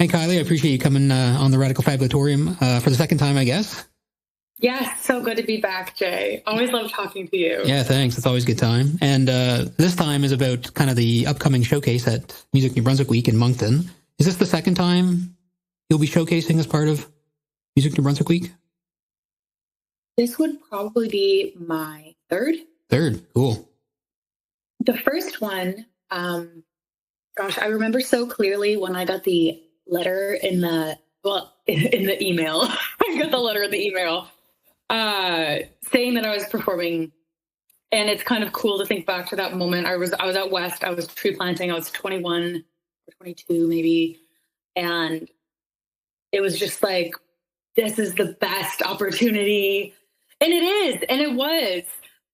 Hey, Kylie, I appreciate you coming on the Radical Fabulatorium for the second time, I guess. Yes, so good to be back, Jay. Always love talking to you. Yeah, thanks. It's always a good time. And this time is about kind of the upcoming showcase at Music New Brunswick Week in Moncton. Is this the second time you'll be showcasing as part of Music New Brunswick Week? This would probably be my third. Third, cool. The first one, I remember so clearly when I got the letter in the email. I got the letter in the email saying that I was performing. And it's kind of cool to think back to that moment. I was out west. I was tree planting. I was 21 or 22 maybe. And it was just like, this is the best opportunity. And it is. And it was.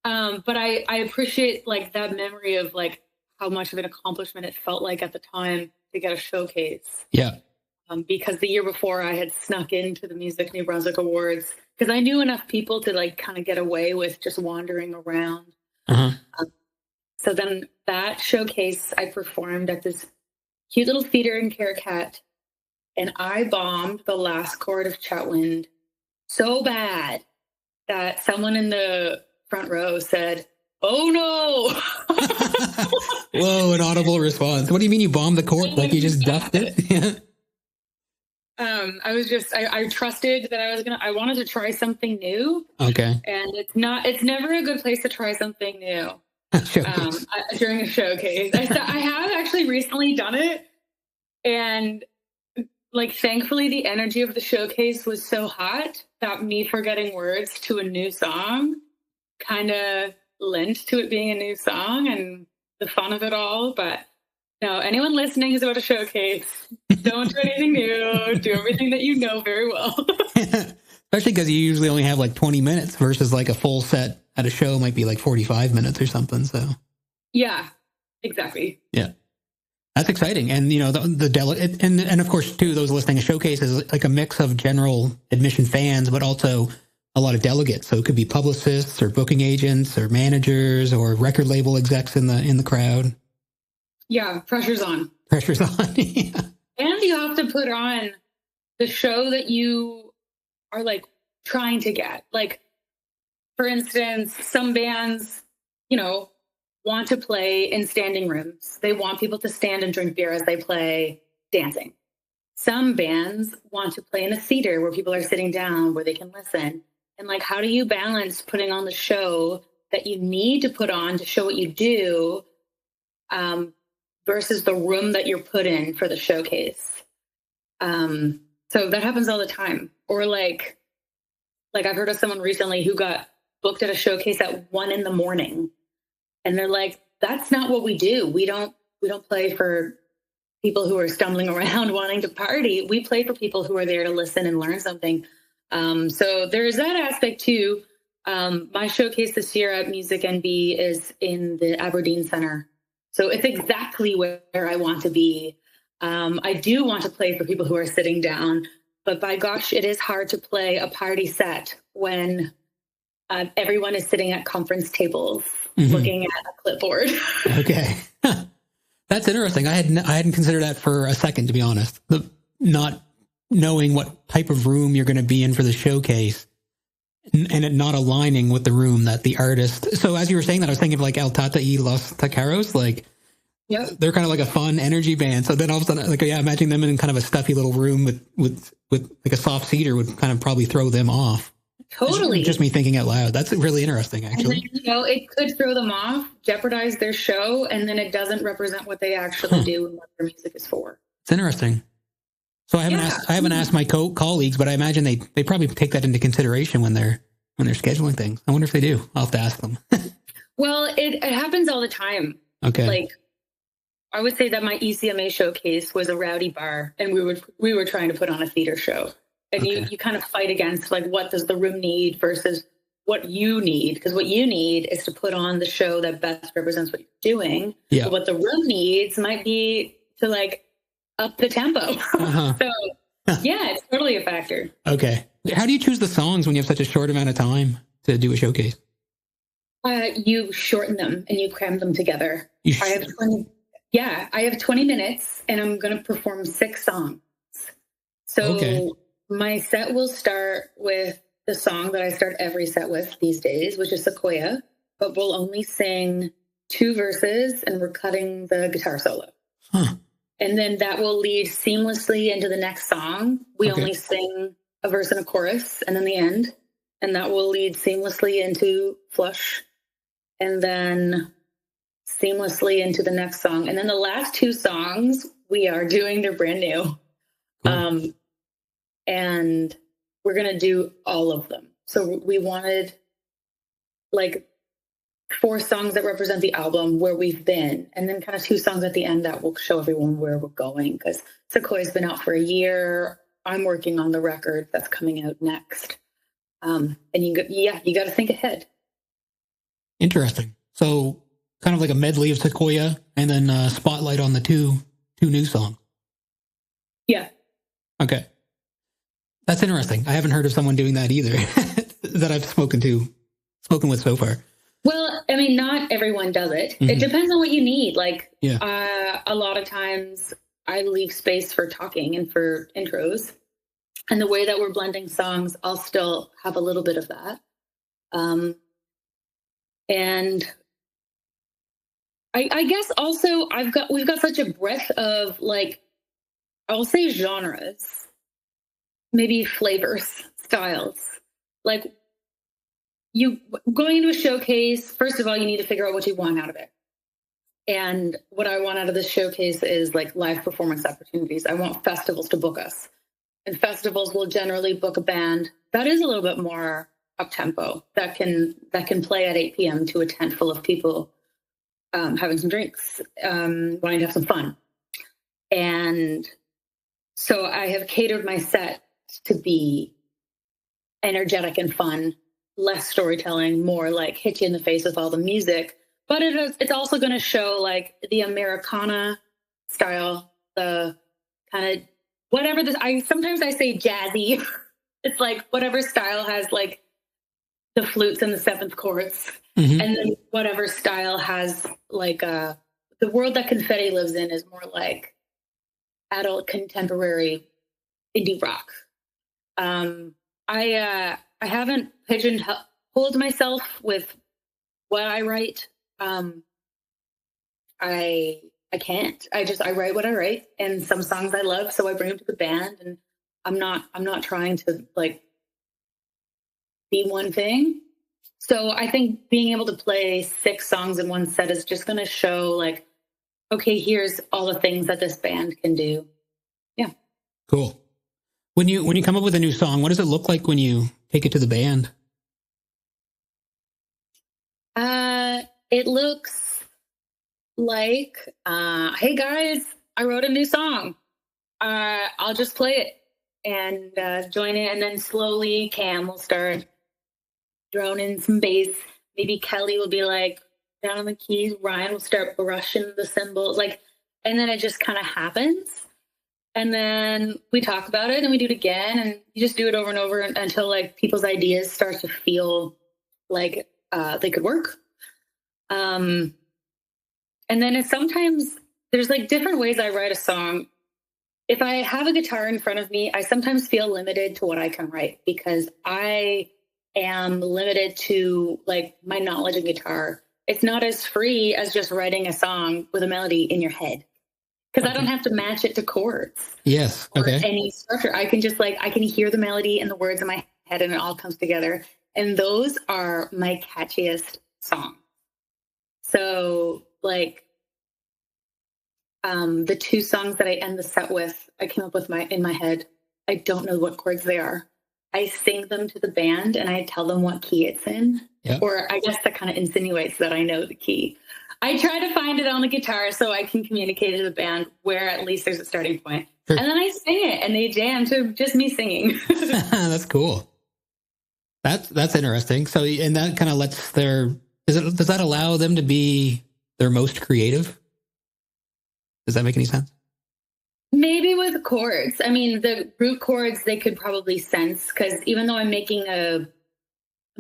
But I appreciate like that memory of like how much of an accomplishment it felt like at the time to get a showcase. Yeah. Because the year before I had snuck into the Music New Brunswick Awards because I knew enough people to like kind of get away with just wandering around. Uh-huh. So then that showcase, I performed at this cute little theater in Caracat, and I bombed the last chord of Chatwind so bad that someone in the front row said, "Oh no!" Whoa, an audible response. What do you mean you bombed the chord? Like you just duffed it? I trusted that I wanted to try something new. Okay. And it's never a good place to try something new. During a showcase. I have actually recently done it. And like, thankfully the energy of the showcase was so hot that me forgetting words to a new song kind of lent to it being a new song and the fun of it all. But no, anyone listening who's about a showcase, don't do anything new. Do everything that you know very well. Especially because you usually only have like 20 minutes versus like a full set at a show might be like 45 minutes or something. So yeah, exactly. Yeah, that's exciting. And you know the delegate and of course too, those listening to showcases like a mix of general admission fans, but also a lot of delegates. So it could be publicists or booking agents or managers or record label execs in the crowd. Yeah, pressure's on. Pressure's on. Yeah. And you have to put on the show that you are like trying to get. Like, for instance, some bands, want to play in standing rooms. They want people to stand and drink beer as they play dancing. Some bands want to play in a theater where people are sitting down, where they can listen. And like, how do you balance putting on the show that you need to put on to show what you do, versus the room that you're put in for the showcase? So that happens all the time. Or like I've heard of someone recently who got booked at a showcase at 1 a.m. and they're like, that's not what we do. We don't play for people who are stumbling around wanting to party. We play for people who are there to listen and learn something. So there's that aspect too. My showcase this year at Music NB is in the Aberdeen Centre. So it's exactly where I want to be. I do want to play for people who are sitting down, but by gosh, it is hard to play a party set when everyone is sitting at conference tables looking at a clipboard. Okay. That's interesting. I hadn't considered that for a second, to be honest. Not knowing what type of room you're going to be in for the showcase and it not aligning with the room that the artist. So as you were saying that, I was thinking of like El Tata y los Tacaros, like yep. They're kind of like a fun energy band. So then all of a sudden, like, yeah, imagine them in kind of a stuffy little room with like a soft cedar would kind of probably throw them off. Totally. Just me thinking out loud. That's really interesting, actually. And then, it could throw them off, jeopardize their show, and then it doesn't represent what they actually do and what their music is for. It's interesting. So I haven't asked my colleagues, but I imagine they probably take that into consideration when they're scheduling things. I wonder if they do. I'll have to ask them. Well, it happens all the time. Okay. Like, I would say that my ECMA showcase was a rowdy bar, and we were trying to put on a theater show. And okay. you kind of fight against like, what does the room need versus what you need? Because what you need is to put on the show that best represents what you're doing. Yeah. But what the room needs might be to like up the tempo. Uh-huh. So yeah, it's totally a factor. Okay. How do you choose the songs when you have such a short amount of time to do a showcase? You shorten them and you cram them together. I have 20 minutes and I'm going to perform 6 songs. So my set will start with the song that I start every set with these days, which is Sequoia, but we'll only sing 2 verses and we're cutting the guitar solo. Huh. And then that will lead seamlessly into the next song. We only sing a verse and a chorus and then the end. And that will lead seamlessly into Flush. And then seamlessly into the next song. And then the last 2 songs we are doing, they're brand new. Cool. And we're going to do all of them. So we wanted like 4 songs that represent the album, where we've been, and then kind of 2 songs at the end that will show everyone where we're going. Because Sequoia's been out for a year. I'm working on the record that's coming out next. And you got to think ahead. Interesting. So kind of like a medley of Sequoia, and then spotlight on the two new songs. Yeah. Okay. That's interesting. I haven't heard of someone doing that either that I've spoken with so far. Well, I mean, not everyone does it. Mm-hmm. It depends on what you need. Like, a lot of times I leave space for talking and for intros. And the way that we're blending songs, I'll still have a little bit of that. And I guess also we've got such a breadth of, like, I'll say genres, maybe flavors, styles. Like, you going into a showcase, first of all, you need to figure out what you want out of it. And what I want out of this showcase is like live performance opportunities. I want festivals to book us. And festivals will generally book a band that is a little bit more up-tempo, that can play at 8 p.m. to a tent full of people having some drinks, wanting to have some fun. And so I have catered my set to be energetic and fun, less storytelling, more like hit you in the face with all the music. But it's also going to show like the Americana style, the kind of whatever this. Sometimes I say jazzy. It's like whatever style has like the flutes and the 7th chords, and then whatever style has like the world that Confetti lives in is more like adult contemporary indie rock. I haven't pigeonholed myself with what I write. I can't. I write what I write, and some songs I love, so I bring them to the band. And I'm not trying to like be one thing. So I think being able to play 6 songs in one set is just going to show like, okay, here's all the things that this band can do. Yeah. Cool. When you come up with a new song, what does it look like when you take it to the band? It looks like, hey guys, I wrote a new song. I'll just play it and join it. And then slowly Cam will start droning some bass. Maybe Kylie will be like down on the keys. Ryan will start brushing the cymbals. Like, and then it just kind of happens. And then we talk about it and we do it again. And you just do it over and over until like people's ideas start to feel like they could work. And then sometimes there's like different ways I write a song. If I have a guitar in front of me, I sometimes feel limited to what I can write because I am limited to like my knowledge of guitar. It's not as free as just writing a song with a melody in your head because I don't have to match it to chords. Yes. Okay. Or any structure. I can just like, I can hear the melody and the words in my head and it all comes together. And those are my catchiest songs. So like, the 2 songs that I end the set with, I came up with in my head. I don't know what chords they are. I sing them to the band and I tell them what key it's in. Yep. Or I guess that kind of insinuates that I know the key. I try to find it on the guitar so I can communicate to the band where at least there's a starting point. Sure. And then I sing it and they jam to just me singing. That's cool. That's interesting. So, and that kind of lets does that allow them to be their most creative? Does that make any sense? Maybe with chords. I mean, the root chords, they could probably sense because even though I'm making a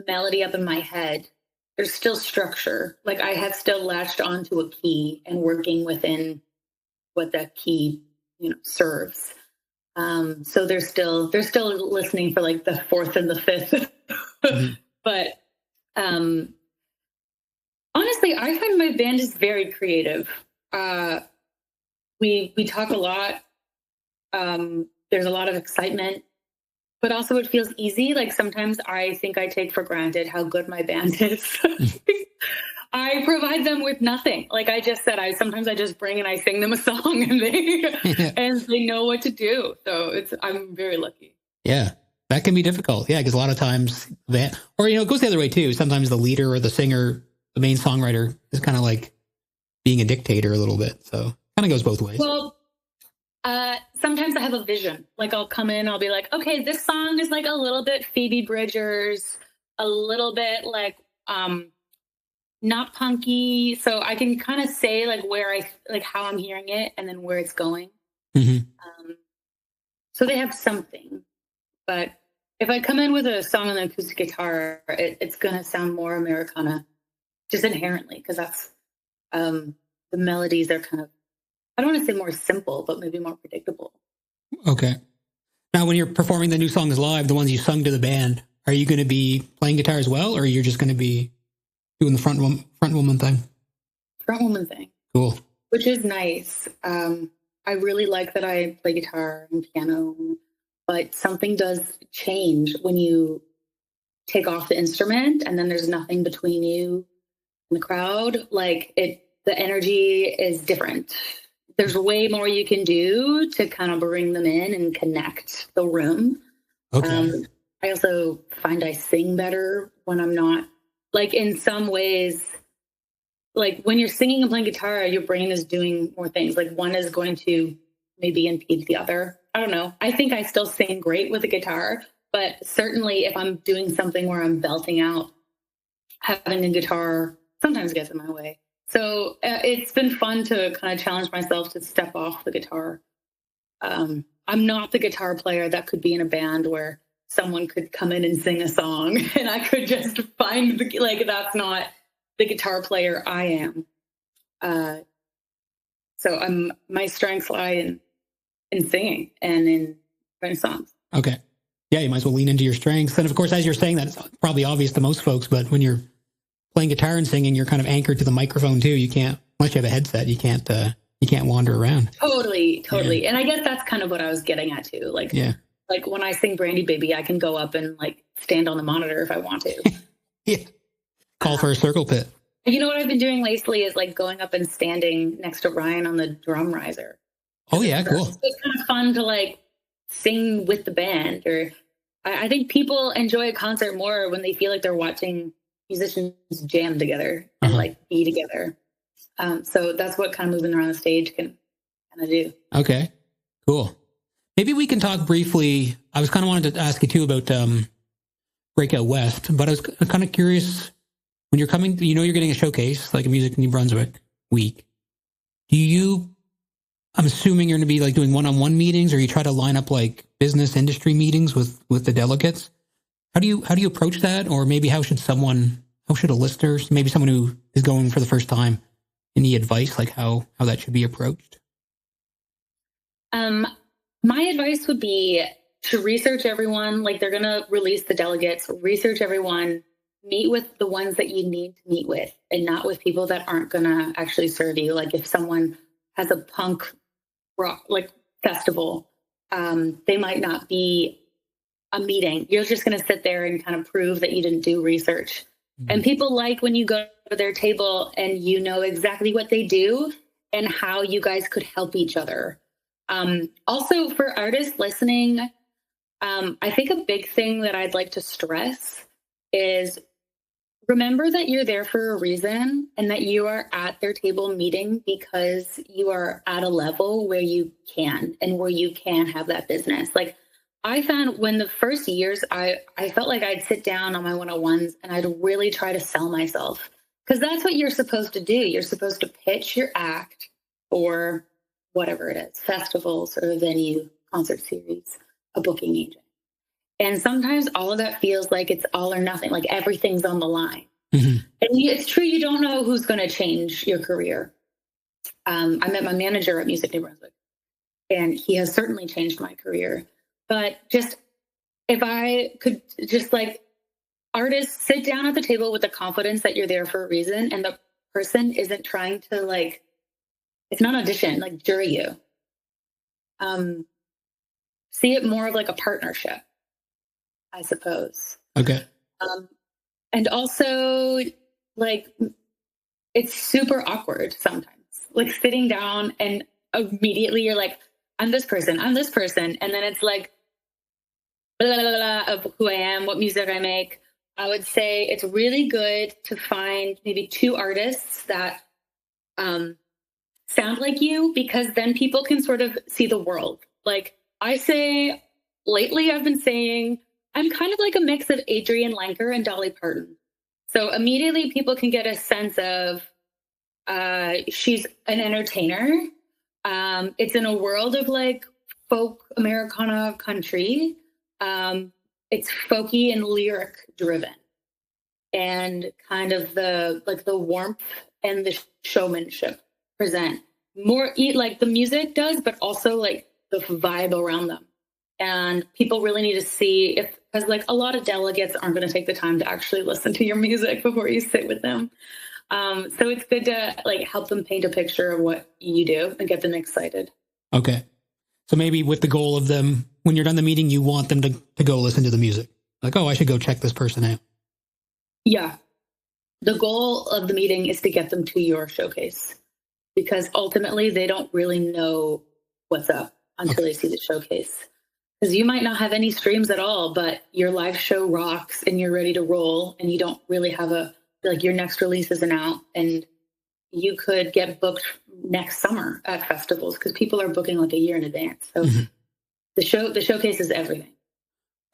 melody up in my head, there's still structure. Like I have still latched onto a key and working within what that key, serves. So they're still listening for like the fourth and the fifth. But honestly, I find my band is very creative. We talk a lot. There's a lot of excitement, but also it feels easy. Like sometimes I think I take for granted how good my band is. I provide them with nothing. Like I just said, sometimes I just bring and I sing them a song and they know what to do. So I'm very lucky. Yeah, that can be difficult. Yeah, because a lot of times it goes the other way too. Sometimes the leader or the singer, the main songwriter, is kind of like being a dictator a little bit. So kind of goes both ways. Well, sometimes I have a vision. Like I'll come in, I'll be like, okay, this song is like a little bit Phoebe Bridgers, a little bit like not punky. So I can kind of say like how I'm hearing it and then where it's going. So they have something. But if I come in with a song on the acoustic guitar, it's going to sound more Americana just inherently, because that's the melodies are kind of, I don't want to say more simple, but maybe more predictable. Okay. Now, when you're performing the new songs live, the ones you sung to the band, are you going to be playing guitar as well, or you're just going to be doing the front woman thing? Front woman thing. Cool. Which is nice. I really like that I play guitar and piano, but something does change when you take off the instrument and then there's nothing between you and the crowd. Like the energy is different. There's way more you can do to kind of bring them in and connect the room. Okay. I also find I sing better when I'm not, like in some ways, like when you're singing and playing guitar, your brain is doing more things. Like one is going to maybe impede the other. I don't know. I think I still sing great with the guitar, but certainly if I'm doing something where I'm belting out, having a guitar sometimes gets in my way. So it's been fun to kind of challenge myself to step off the guitar. I'm not the guitar player that could be in a band where someone could come in and sing a song and I could just find that's not the guitar player I am. So my strengths lie in singing and in writing songs. Okay. Yeah, you might as well lean into your strengths. And of course, as you're saying, that's probably obvious to most folks, but when you're playing guitar and singing, you're kind of anchored to the microphone too. You can't, unless you have a headset, you can't wander around. Totally. Yeah. And I guess that's kind of what I was getting at too. Like when I sing Brandy Baby, I can go up and like stand on the monitor if I want to. Yeah. Call for a circle pit. You know what I've been doing lately is like going up and standing next to Ryan on the drum riser. Oh yeah, cool. It's kind of fun to like sing with the band, or I think people enjoy a concert more when they feel like they're watching musicians jam together and like be together. So that's what kind of moving around the stage can kind of do. Okay, cool. Maybe we can talk briefly. I was kind of wanted to ask you too about Breakout West, but I was kind of curious when you're coming, you're getting a showcase like a Music New Brunswick week. I'm assuming you're going to be like doing one-on-one meetings, or you try to line up like business industry meetings with the delegates. How do you approach that? Or maybe how should a listener, maybe someone who is going for the first time, any advice like how that should be approached? My advice would be to research everyone. Like they're going to release the delegates, research everyone, meet with the ones that you need to meet with and not with people that aren't going to actually serve you. Like if someone has a punk rock like festival, they might not be a meeting. You're just going to sit there and kind of prove that you didn't do research. Mm-hmm. And people like when you go to their table and you know exactly what they do and how you guys could help each other. Also for artists listening, I think a big thing that I'd like to stress is remember that you're there for a reason and that you are at their table meeting because you are at a level where you can have that business. Like I found when the first years, I felt like I'd sit down on my 101s and I'd really try to sell myself because that's what you're supposed to do. You're supposed to pitch your act or whatever it is, festivals or a venue, concert series, a booking agent. And sometimes all of that feels like it's all or nothing, like everything's on the line. Mm-hmm. And it's true, you don't know who's going to change your career. I met my manager at Music New Brunswick, and he has certainly changed my career. But just if I could just like artists sit down at the table with the confidence that you're there for a reason, and the person isn't trying to like, it's not audition, like jury you. See it more of like a partnership, I suppose. Okay. And also, like, it's super awkward sometimes. Like sitting down and immediately you're like, I'm this person. And then it's like, blah, blah, blah, blah, of who I am, what music I make. I would say it's really good to find maybe 2 artists that sound like you, because then people can sort of see the world. Like I say, lately I've been saying, I'm kind of like a mix of Adrienne Lenker and Dolly Parton. So immediately people can get a sense of she's an entertainer. It's in a world of like folk Americana country. It's folky and lyric driven, and kind of the warmth and the showmanship present more like the music does, but also like the vibe around them. And people really need to see if, because like a lot of delegates aren't going to take the time to actually listen to your music before you sit with them. So it's good to like help them paint a picture of what you do and get them excited. Okay. So maybe with the goal of them, when you're done the meeting, you want them to go listen to the music. Like, oh, I should go check this person out. Yeah. The goal of the meeting is to get them to your showcase, because ultimately they don't really know what's up until they see the showcase. Because you might not have any streams at all, but your live show rocks and you're ready to roll, and you don't really have like your next release isn't out, and you could get booked next summer at festivals because people are booking like a year in advance. So the showcase is everything.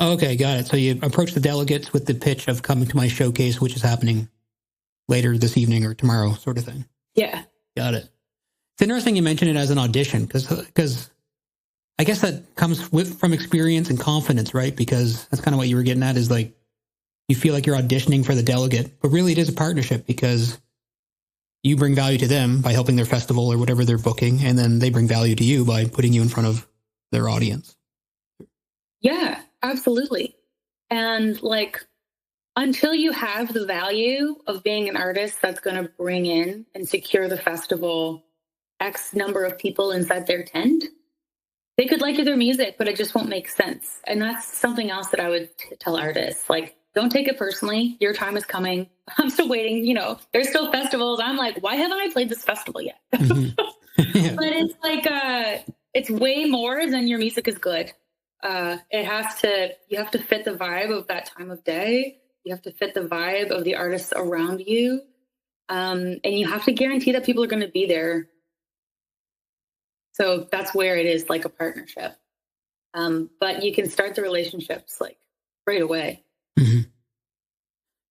Okay, got it. So you approach the delegates with the pitch of coming to my showcase, which is happening later this evening or tomorrow, sort of thing. Yeah. Got it. It's interesting you mentioned it as an audition, because I guess that comes from experience and confidence, right? Because that's kind of what you were getting at, is like you feel like you're auditioning for the delegate, but really it is a partnership, because you bring value to them by helping their festival or whatever they're booking, and then they bring value to you by putting you in front of their audience. Yeah, absolutely. And like, until you have the value of being an artist that's going to bring in and secure the festival X number of people inside their tent, they could like their music, but it just won't make sense. And that's something else that I would tell artists. Like, don't take it personally. Your time is coming. I'm still waiting. You know, there's still festivals. I'm like, why haven't I played this festival yet? Yeah. But it's like, it's way more than your music is good. You have to fit the vibe of that time of day. You have to fit the vibe of the artists around you. And you have to guarantee that people are going to be there. So that's where it is like a partnership. But you can start the relationships like right away. Mm-hmm.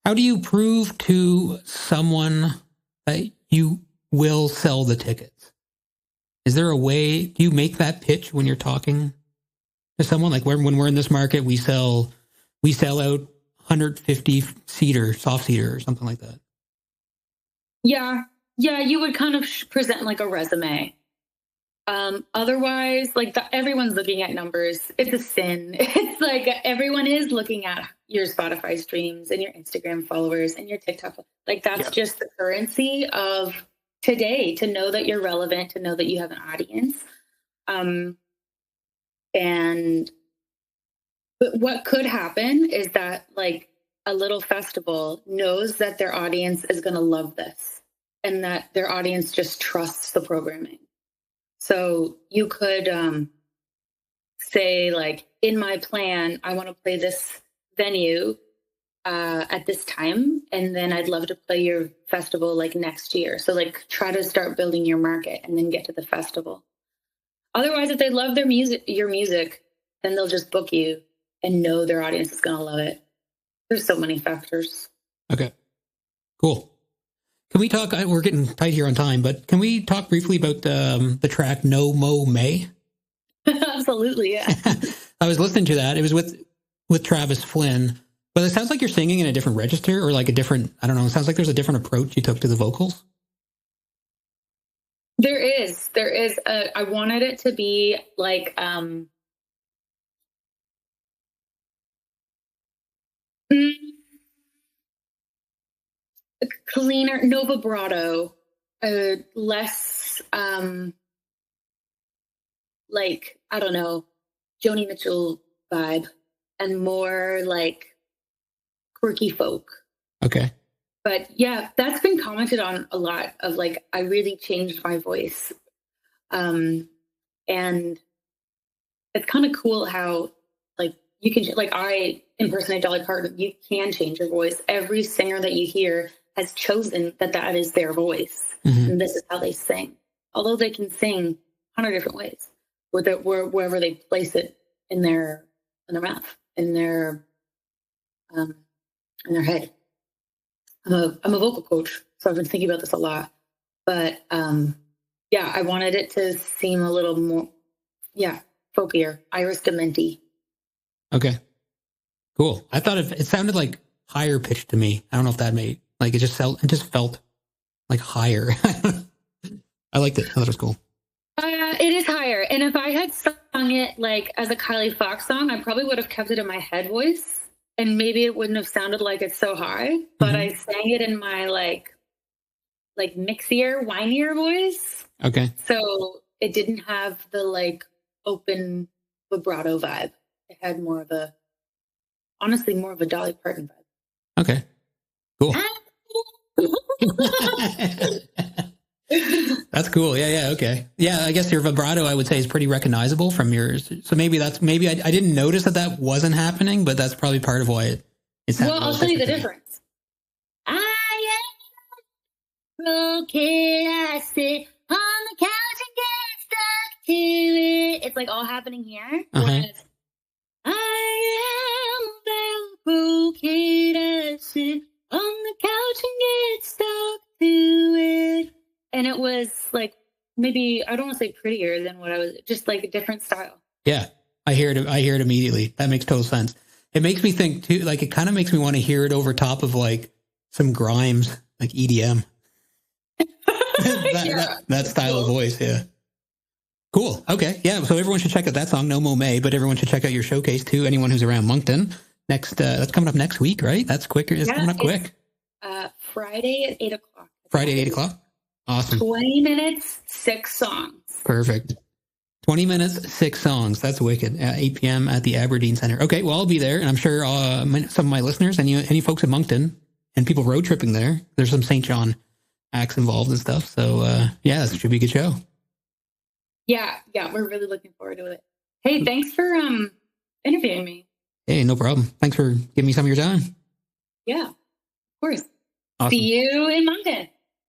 How do you prove to someone that you will sell the tickets? Is there a way, do you make that pitch when you're talking to someone? Like when we're in this market, we sell out 150 seater, soft seater or something like that. Yeah. Yeah. You would kind of present like a resume. Otherwise, like everyone's looking at numbers. It's a sin. It's like everyone is looking at your Spotify streams and your Instagram followers and your TikTok. Like that's just the currency of today, to know that you're relevant, to know that you have an audience. But what could happen is that like a little festival knows that their audience is going to love this, and that their audience just trusts the programming. So you could say, like, in my plan, I want to play this venue at this time, and then I'd love to play your festival like next year. So like try to start building your market and then get to the festival. Otherwise, if they love your music, then they'll just book you and know their audience is going to love it. There's so many factors. Okay, cool. Can we talk, we're getting tight here on time, but can we talk briefly about the track No Mo May? Absolutely, yeah. I was listening to that. It was with Travis Flynn, but it sounds like you're singing in a different register, or like a different, I don't know, it sounds like there's a different approach you took to the vocals. There is. I wanted it to be like, cleaner, no vibrato, less, like, I don't know, Joni Mitchell vibe, and more like quirky folk. Okay. But yeah, that's been commented on a lot of like, I really changed my voice. And it's kind of cool how like you can, like I impersonate Dolly Parton, you can change your voice. Every singer that you hear has chosen that is their voice. Mm-hmm. And this is how they sing. Although they can sing 100 different ways wherever they place it in their mouth, in their head. I'm a vocal coach, so I've been thinking about this a lot. But yeah, I wanted it to seem a little more, folkier, Iris Dementi. Okay, cool. I thought it sounded like higher pitched to me. I don't know if that made like it just felt like higher. I liked it. I thought it was cool. It is higher, and if I had sung it like as a Kylie Fox song, I probably would have kept it in my head voice, and maybe it wouldn't have sounded like it's so high. But I sang it in my like mixier, whinier voice. Okay. So it didn't have the like open vibrato vibe. It had more of a Dolly Parton vibe. Okay. Cool. That's cool. Yeah. Okay. Yeah. I guess your vibrato, I would say, is pretty recognizable from yours. So maybe I didn't notice that wasn't happening, but that's probably part of why it's happening. Well, I'll tell you the difference. I am broken. I sit on the couch and get stuck to it. It's like all happening here. Whereas I am broken. I sit on the couch and get stuck to it. And it was like, maybe, I don't want to say prettier than what I was, just like a different style. Yeah, I hear it immediately. That makes total sense. It makes me think too, like it kind of makes me want to hear it over top of like some Grimes, like EDM. that style of voice, yeah. Cool. Okay, yeah. So everyone should check out that song, No Mo May, but everyone should check out your showcase too. Anyone who's around Moncton. That's coming up next week, right? That's quicker. It's coming up quick. Friday at 8 o'clock. Friday at 8 o'clock. Awesome. 20 minutes, 6 songs. Perfect. 20 minutes, 6 songs. That's wicked. 8 p.m. at the Aberdeen Center. Okay, well, I'll be there, and I'm sure some of my listeners, any folks in Moncton, and people road tripping there, there's some St. John acts involved and stuff. So, yeah, this should be a good show. Yeah, we're really looking forward to it. Hey, thanks for interviewing me. Hey, no problem. Thanks for giving me some of your time. Yeah, of course. Awesome. See you in Moncton.